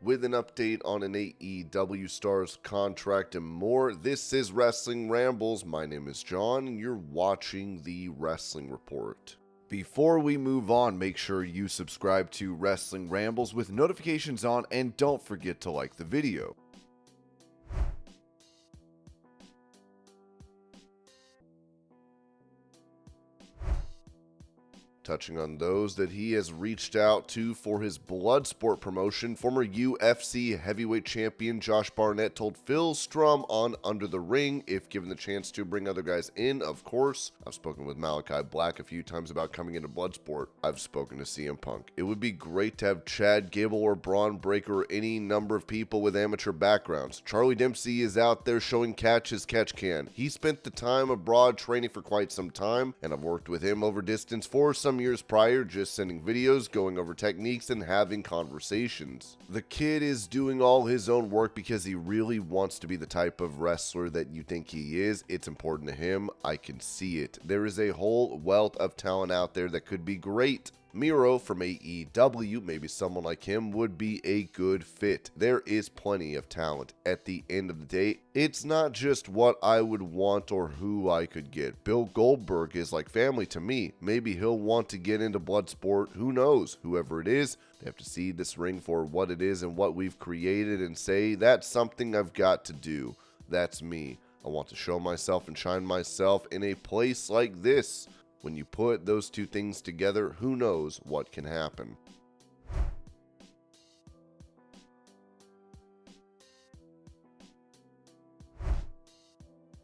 with an update on an AEW star's contract and more. This is Wrestling Rambles. My name is John, and you're watching the Wrestling Report. Before we move on, make sure you subscribe to Wrestling Rambles with notifications on, and don't forget to like the video. Touching on those that he has reached out to for his Bloodsport promotion, former UFC heavyweight champion Josh Barnett told Phil Strum on Under the Ring, if given the chance to bring other guys in, of course. I've spoken with Malachi Black a few times about coming into Bloodsport. I've spoken to CM Punk. It would be great to have Chad Gable or Braun Breaker or any number of people with amateur backgrounds. Charlie Dempsey is out there showing catch as catch can. He spent the time abroad training for quite some time, and I've worked with him over distance for some years prior, just sending videos, going over techniques, and having conversations. The kid is doing all his own work because he really wants to be the type of wrestler that you think he is. It's important to him. I can see it. There is a whole wealth of talent out there that could be great. Miro from AEW, maybe someone like him would be a good fit. There is plenty of talent. At the end of the day, it's not just what I would want or who I could get. Bill Goldberg is like family to me. Maybe he'll want to get into Bloodsport. Who knows? Whoever it is, they have to see this ring for what it is and what we've created and say, that's something I've got to do. That's me. I want to show myself and shine myself in a place like this. When you put those two things together, who knows what can happen.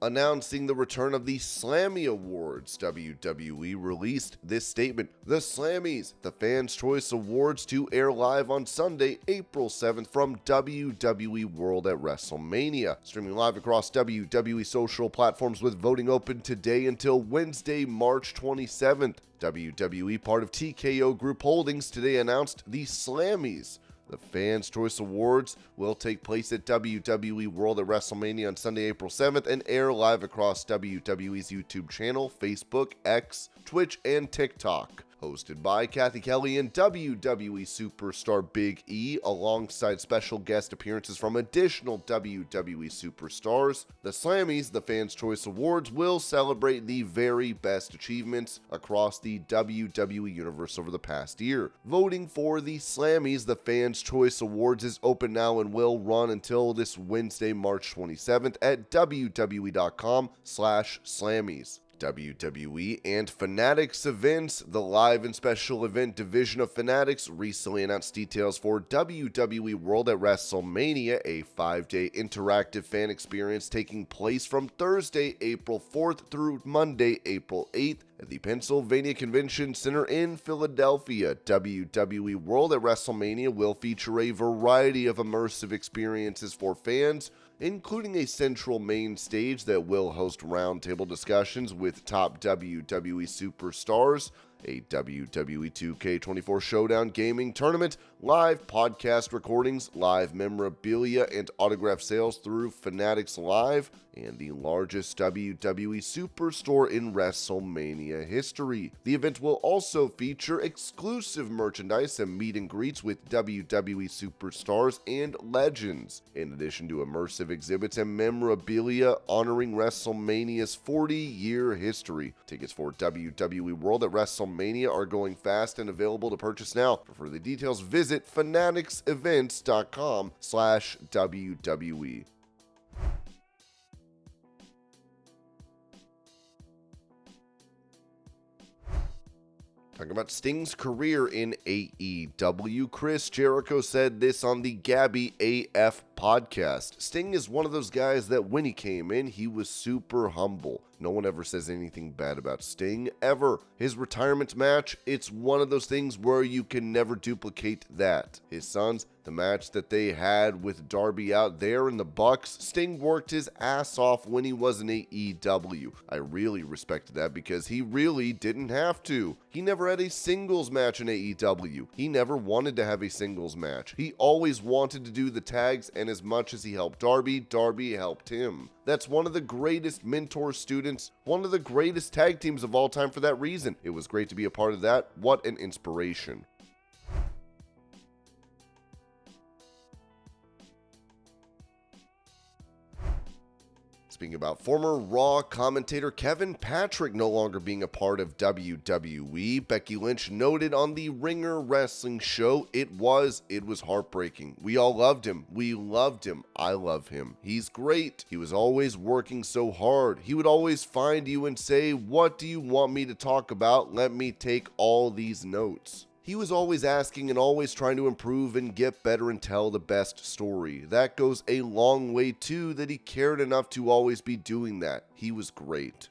Announcing the return of the Slammy Awards, WWE released this statement. The Slammies, the Fans' Choice Awards, to air live on Sunday, April 7th from WWE World at WrestleMania. Streaming live across WWE social platforms with voting open today until Wednesday, March 27th. WWE, part of TKO Group Holdings, today announced the Slammies. The Fans' Choice Awards will take place at WWE World at WrestleMania on Sunday, April 7th and air live across WWE's YouTube channel, Facebook, X, Twitch, and TikTok. Hosted by Kathy Kelly and WWE superstar Big E, alongside special guest appearances from additional WWE superstars, the Slammies, the Fans' Choice Awards, will celebrate the very best achievements across the WWE universe over the past year. Voting for the Slammies, the Fans' Choice Awards, is open now and will run until this Wednesday, March 27th at wwe.com/Slammies. WWE and Fanatics Events, the live and special event division of Fanatics, recently announced details for WWE World at WrestleMania, a 5-day interactive fan experience taking place from Thursday, April 4th through Monday, April 8th at the Pennsylvania Convention Center in Philadelphia. WWE World at WrestleMania will feature a variety of immersive experiences for fans, including a central main stage that will host roundtable discussions with top WWE superstars, a WWE 2K24 Showdown gaming tournament, live podcast recordings, live memorabilia and autograph sales through Fanatics Live, and the largest WWE Superstore in WrestleMania history. The event will also feature exclusive merchandise and meet and greets with WWE superstars and legends, in addition to immersive exhibits and memorabilia honoring WrestleMania's 40-year history. Tickets for WWE World at WrestleMania are going fast and available to purchase now. For further details, visit fanaticsevents.com/WWE. Talking about Sting's career in AEW, Chris Jericho said this on the Gabby AF podcast. Sting is one of those guys that when he came in, he was super humble. No one ever says anything bad about Sting, ever. His retirement match, it's one of those things where you can never duplicate that. His sons, the match that they had with Darby out there in the Bucks, Sting worked his ass off when he was in AEW. I really respected that because he really didn't have to. He never had a singles match in AEW. He never wanted to have a singles match. He always wanted to do the tags, and as much as he helped Darby, Darby helped him. That's one of the greatest mentor students, one of the greatest tag teams of all time for that reason. It was great to be a part of that. What an inspiration. Speaking about former Raw commentator Kevin Patrick no longer being a part of WWE, Becky Lynch noted on the Ringer Wrestling show, it was heartbreaking. We all loved him. We loved him. I love him. He's great. He was always working so hard. He would always find you and say, "What do you want me to talk about? Let me take all these notes." He was always asking and always trying to improve and get better and tell the best story. That goes a long way too, that he cared enough to always be doing that. He was great.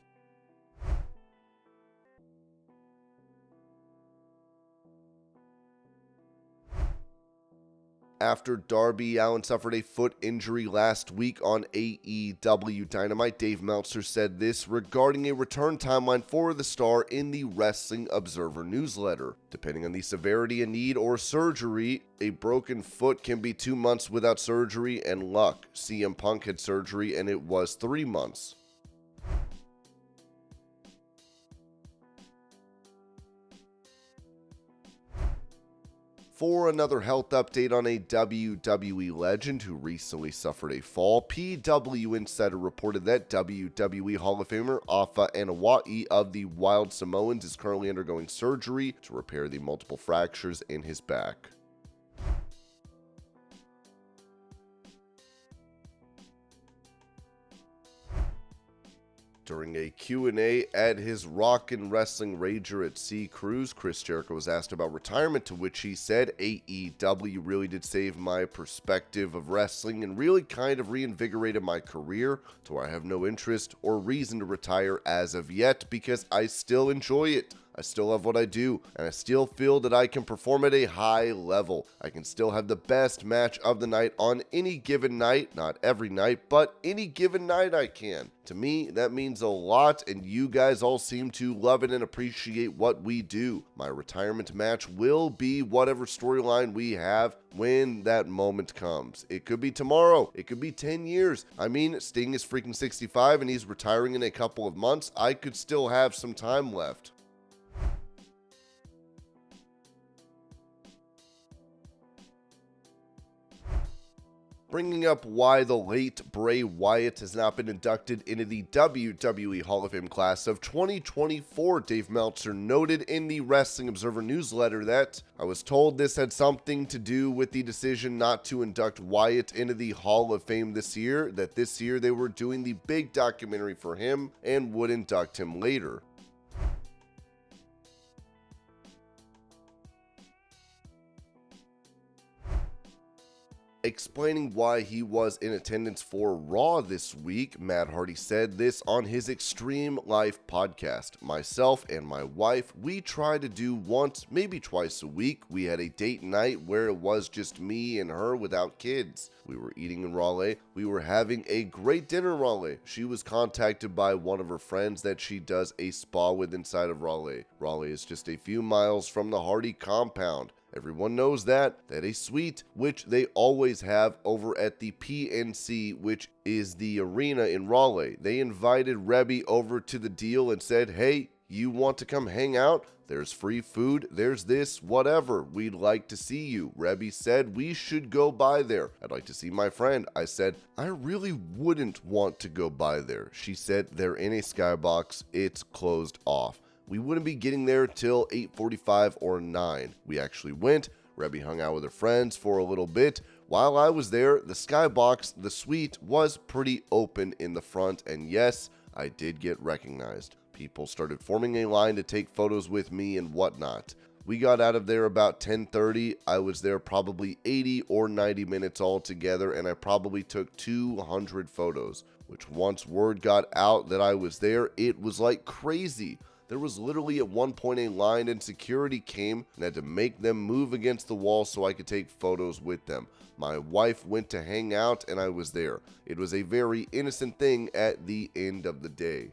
After Darby Allin suffered a foot injury last week on AEW Dynamite, Dave Meltzer said this regarding a return timeline for the star in the Wrestling Observer newsletter. Depending on the severity and need or surgery, a broken foot can be 2 months without surgery and luck. CM Punk had surgery and it was 3 months. For another health update on a WWE legend who recently suffered a fall, PW Insider reported that WWE Hall of Famer Afa Anoa'i of the Wild Samoans is currently undergoing surgery to repair the multiple fractures in his back. During a Q&A at his Rockin' Wrestling Rager at Sea Cruise, Chris Jericho was asked about retirement, to which he said, AEW really did save my perspective of wrestling and really kind of reinvigorated my career to where I have no interest or reason to retire as of yet because I still enjoy it. I still love what I do, and I still feel that I can perform at a high level. I can still have the best match of the night on any given night, not every night, but any given night I can. To me, that means a lot, and you guys all seem to love it and appreciate what we do. My retirement match will be whatever storyline we have when that moment comes. It could be tomorrow. It could be 10 years. I mean, Sting is freaking 65 and he's retiring in a couple of months. I could still have some time left. Bringing up why the late Bray Wyatt has not been inducted into the WWE Hall of Fame class of 2024, Dave Meltzer noted in the Wrestling Observer newsletter that, "I was told this had something to do with the decision not to induct Wyatt into the Hall of Fame this year, that this year they were doing the big documentary for him and would induct him later." Explaining why he was in attendance for Raw this week, Matt Hardy said this on his Extreme Life podcast. "Myself and my wife, we try to do once, maybe twice a week. We had a date night where it was just me and her without kids. We were eating in Raleigh. We were having a great dinner in Raleigh. She was contacted by one of her friends that she does a spa with inside of Raleigh. Raleigh is just a few miles from the Hardy compound. Everyone knows that a suite, which they always have over at the PNC, which is the arena in Raleigh. They invited Rebby over to the deal and said, hey, you want to come hang out? There's free food, there's this, whatever. We'd like to see you." Rebby said, "We should go by there. I'd like to see my friend." I said, "I really wouldn't want to go by there." She said, "They're in a skybox. It's closed off." We wouldn't be getting there till 8:45 or 9. We actually went. Rebby hung out with her friends for a little bit. While I was there, the skybox, the suite, was pretty open in the front, and yes, I did get recognized. People started forming a line to take photos with me and whatnot. We got out of there about 10:30. I was there probably 80 or 90 minutes altogether, and I probably took 200 photos, which once word got out that I was there, it was like crazy. There was literally at one point a line and security came and had to make them move against the wall so I could take photos with them. My wife went to hang out and I was there. It was a very innocent thing at the end of the day.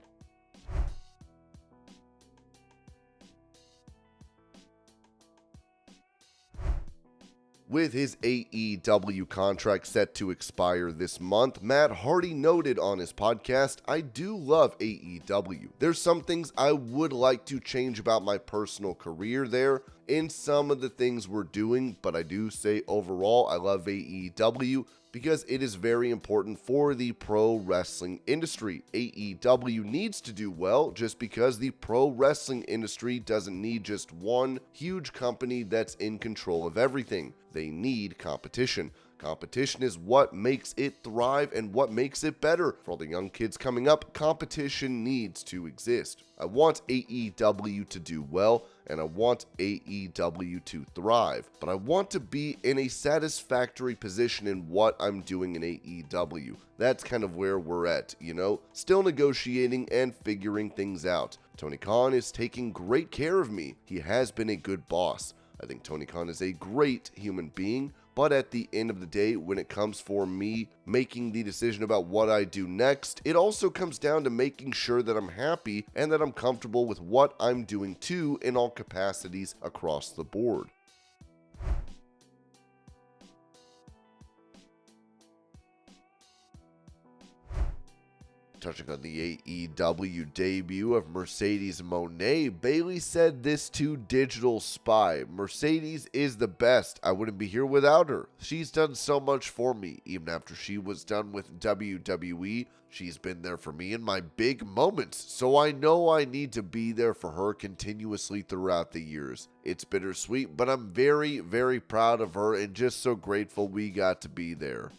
With his AEW contract set to expire this month, Matt Hardy noted on his podcast, "I do love AEW. There's some things I would like to change about my personal career there in some of the things we're doing, but I do say overall I love AEW because it is very important for the pro wrestling industry. AEW needs to do well just because the pro wrestling industry doesn't need just one huge company that's in control of everything. They need competition. Competition is what makes it thrive and what makes it better. For all the young kids coming up, competition needs to exist. I want AEW to do well, and I want AEW to thrive, but I want to be in a satisfactory position in what I'm doing in AEW. That's kind of where we're at, still negotiating and figuring things out. Tony Khan is taking great care of me. He has been a good boss. I think Tony Khan is a great human being, but at the end of the day, when it comes for me making the decision about what I do next, it also comes down to making sure that I'm happy and that I'm comfortable with what I'm doing too in all capacities across the board. Touching on the AEW debut of Mercedes Moné, Bayley said this to Digital Spy: "Mercedes is the best. I wouldn't be here without her. She's done so much for me. Even after she was done with WWE, she's been there for me in my big moments. So I know I need to be there for her continuously throughout the years. It's bittersweet, but I'm very, very proud of her and just so grateful we got to be there."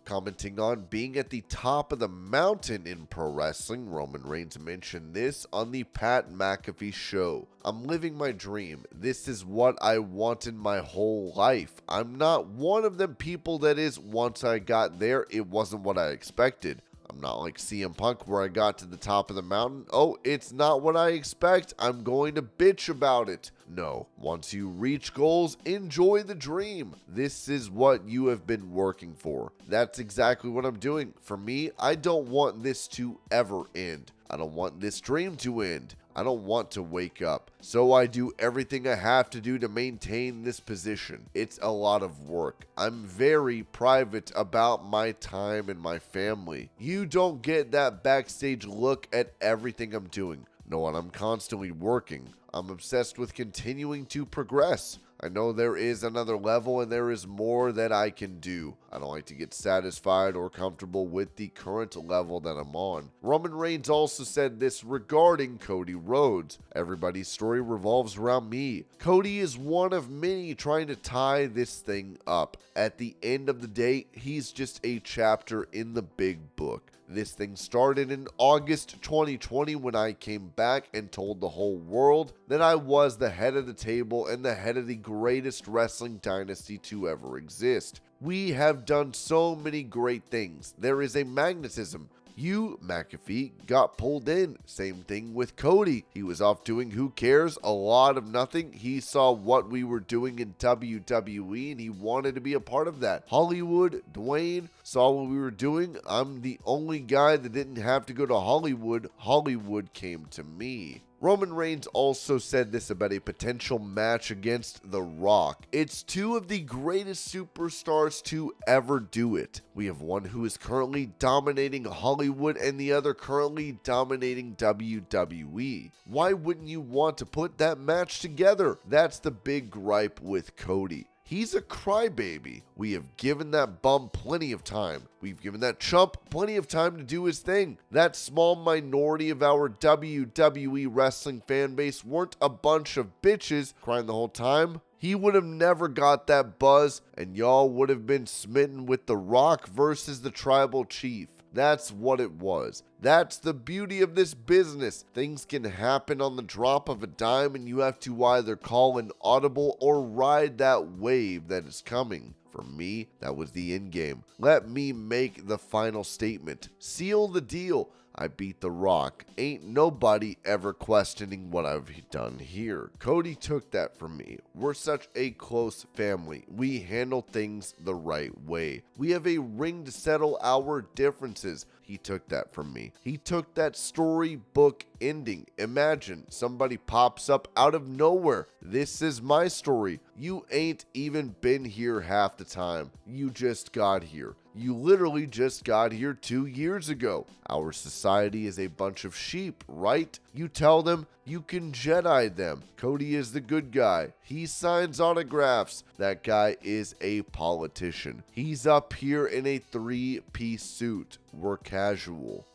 Commenting on being at the top of the mountain in pro wrestling, Roman Reigns mentioned this on the Pat McAfee show: "I'm living my dream. This is what I wanted my whole life. I'm not one of them people that is, once I got there, it wasn't what I expected. I'm not like CM Punk where I got to the top of the mountain. Oh, it's not what I expect. I'm going to bitch about it. No, once you reach goals, enjoy the dream. This is what you have been working for." That's exactly what I'm doing. For me, I don't want this to ever end. I don't want this dream to end. I don't want to wake up. So I do everything I have to do to maintain this position. It's a lot of work. I'm very private about my time and my family. You don't get that backstage look at everything I'm doing. No, and I'm constantly working. I'm obsessed with continuing to progress. I know there is another level and there is more that I can do. I don't like to get satisfied or comfortable with the current level that I'm on. Roman Reigns also said this regarding Cody Rhodes: "Everybody's story revolves around me. Cody is one of many trying to tie this thing up. At the end of the day, he's just a chapter in the big book. This thing started in August 2020 when I came back and told the whole world that I was the head of the table and the head of the greatest wrestling dynasty to ever exist. We have done so many great things. There is a magnetism. You, McAfee, got pulled in. Same thing with Cody. He was off doing who cares, a lot of nothing. He saw what we were doing in WWE and he wanted to be a part of that. Hollywood, Dwayne, saw what we were doing. I'm the only guy that didn't have to go to Hollywood. Hollywood came to me." Roman Reigns also said this about a potential match against The Rock: "It's two of the greatest superstars to ever do it. We have one who is currently dominating Hollywood and the other currently dominating WWE. Why wouldn't you want to put that match together?" That's the big gripe with Cody. He's a crybaby. We have given that bum plenty of time. We've given that chump plenty of time to do his thing. That small minority of our WWE wrestling fan base weren't a bunch of bitches crying the whole time. He would have never got that buzz, and y'all would have been smitten with The Rock versus the Tribal Chief. That's what it was. That's the beauty of this business. Things can happen on the drop of a dime and you have to either call an audible or ride that wave that is coming. For me, that was the end game. Let me make the final statement. Seal the deal. I beat The Rock. Ain't nobody ever questioning what I've done here. Cody took that from me. We're such a close family. We handle things the right way. We have a ring to settle our differences. He took that from me. He took that storybook ending. Imagine somebody pops up out of nowhere. This is my story. You ain't even been here half the time. You just got here. You literally just got here 2 years ago. Our society is a bunch of sheep, right? You tell them you can Jedi them. Cody is the good guy. He signs autographs. That guy is a politician. He's up here in a 3-piece suit. We're casual.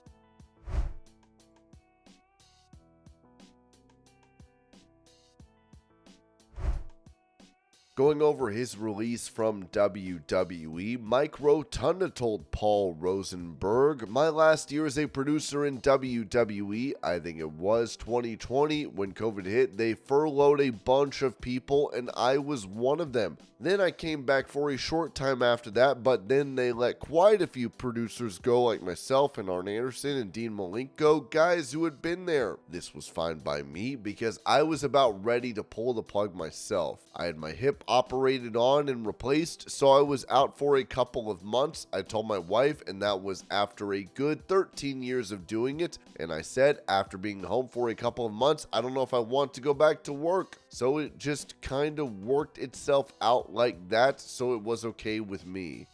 Going over his release from WWE, Mike Rotunda told Paul Rosenberg, "My last year as a producer in WWE, I think it was 2020, when COVID hit, they furloughed a bunch of people and I was one of them. Then I came back for a short time after that, but then they let quite a few producers go, like myself and Arn Anderson and Dean Malenko, guys who had been there. This was fine by me because I was about ready to pull the plug myself. I had my hip operated on and replaced, so I was out for a couple of months. I told my wife, and that was after a good 13 years of doing it, and I said, after being home for a couple of months, I don't know if I want to go back to work. So it just kind of worked itself out like that, so it was okay with me."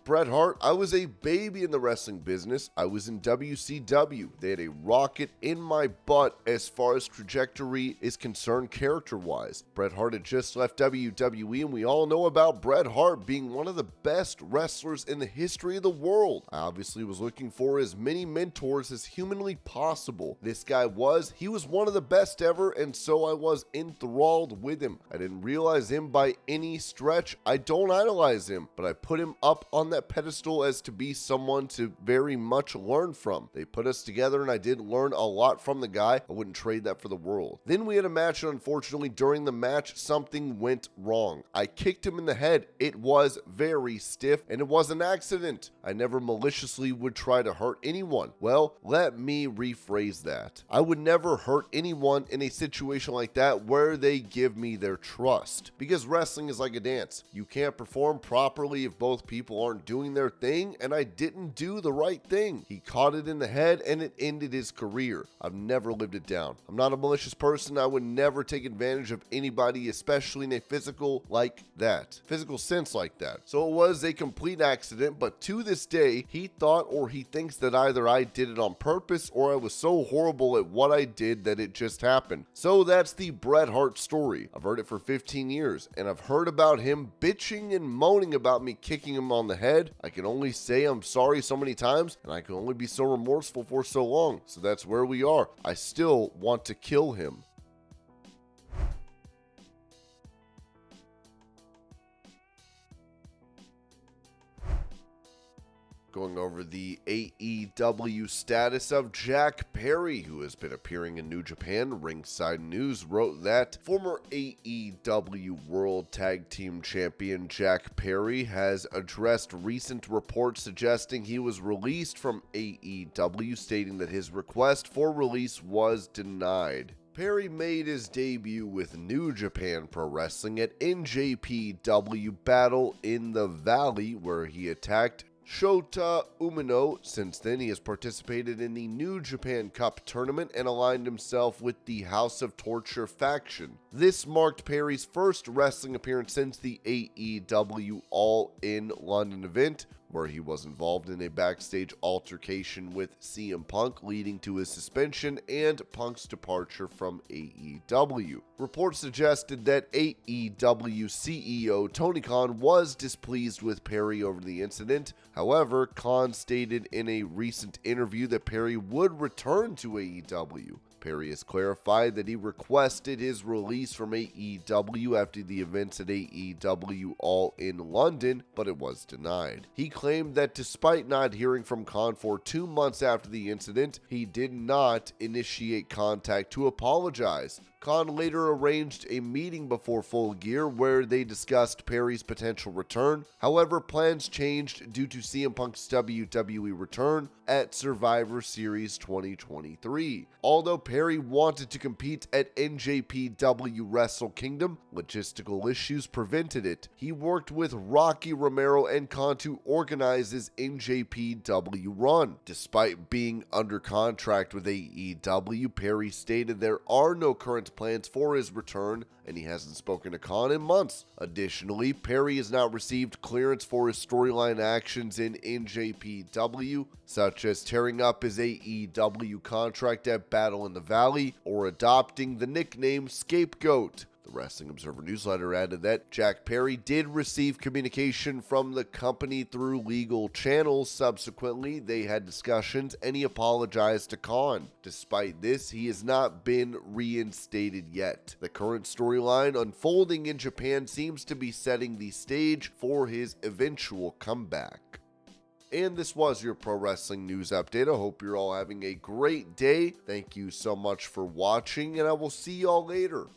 Bret Hart, "I was a baby in the wrestling business. I was in WCW. They had a rocket in my butt as far as trajectory is concerned character-wise. Bret Hart had just left WWE, and we all know about Bret Hart being one of the best wrestlers in the history of the world. I obviously was looking for as many mentors as humanly possible. This guy he was one of the best ever, and so I was enthralled with him. I didn't realize him by any stretch. I don't idolize him, but I put him up on that pedestal as to be someone to very much learn from. They put us together and I did learn a lot from the guy. I wouldn't trade that for the world. Then we had a match, and unfortunately during the match something went wrong. I kicked him in the head. It was very stiff and it was an accident. I never maliciously would try to hurt anyone. Well, let me rephrase that. I would never hurt anyone in a situation like that where they give me their trust. Because wrestling is like a dance. You can't perform properly if both people aren't doing their thing, and I didn't do the right thing. He caught it in the head and it ended his career. I've never lived it down. I'm not a malicious person. I would never take advantage of anybody, especially in a physical sense like that. So it was a complete accident, but to this day, he thought or he thinks that either I did it on purpose or I was so horrible at what I did that it just happened. So that's the Bret Hart story. I've heard it for 15 years, and I've heard about him bitching and moaning about me kicking him on the head. I can only say I'm sorry so many times, and I can only be so remorseful for so long. So that's where we are. I still want to kill him. Going over the AEW status of Jack Perry, who has been appearing in New Japan. Ringside News wrote that former AEW World Tag Team Champion Jack Perry has addressed recent reports suggesting he was released from AEW, stating that his request for release was denied. Perry made his debut with New Japan Pro Wrestling at NJPW Battle in the Valley, where he attacked Shota Umino. Since then, he has participated in the New Japan Cup tournament and aligned himself with the House of Torture faction. This marked Perry's first wrestling appearance since the AEW All-In London event, where he was involved in a backstage altercation with CM Punk, leading to his suspension and Punk's departure from AEW. Reports suggested that AEW CEO Tony Khan was displeased with Perry over the incident. However, Khan stated in a recent interview that Perry would return to AEW. Perry has clarified that he requested his release from AEW after the events at AEW All in London, but it was denied. He claimed that despite not hearing from Khan for 2 months after the incident, he did not initiate contact to apologize. Khan later arranged a meeting before Full Gear where they discussed Perry's potential return. However, plans changed due to CM Punk's WWE return at Survivor Series 2023. Although Perry wanted to compete at NJPW Wrestle Kingdom. Logistical issues prevented it. He worked with Rocky Romero and Khan to organize his NJPW run. Despite being under contract with AEW, Perry stated there are no current plans for his return, and he hasn't spoken to Khan in months. Additionally, Perry has not received clearance for his storyline actions in NJPW, such as tearing up his AEW contract at Battle in the Valley or adopting the nickname Scapegoat. The Wrestling Observer newsletter added that Jack Perry did receive communication from the company through legal channels. Subsequently, they had discussions and he apologized to Khan. Despite this, he has not been reinstated yet. The current storyline unfolding in Japan seems to be setting the stage for his eventual comeback. And this was your pro wrestling news update. I hope you're all having a great day. Thank you so much for watching, and I will see y'all later.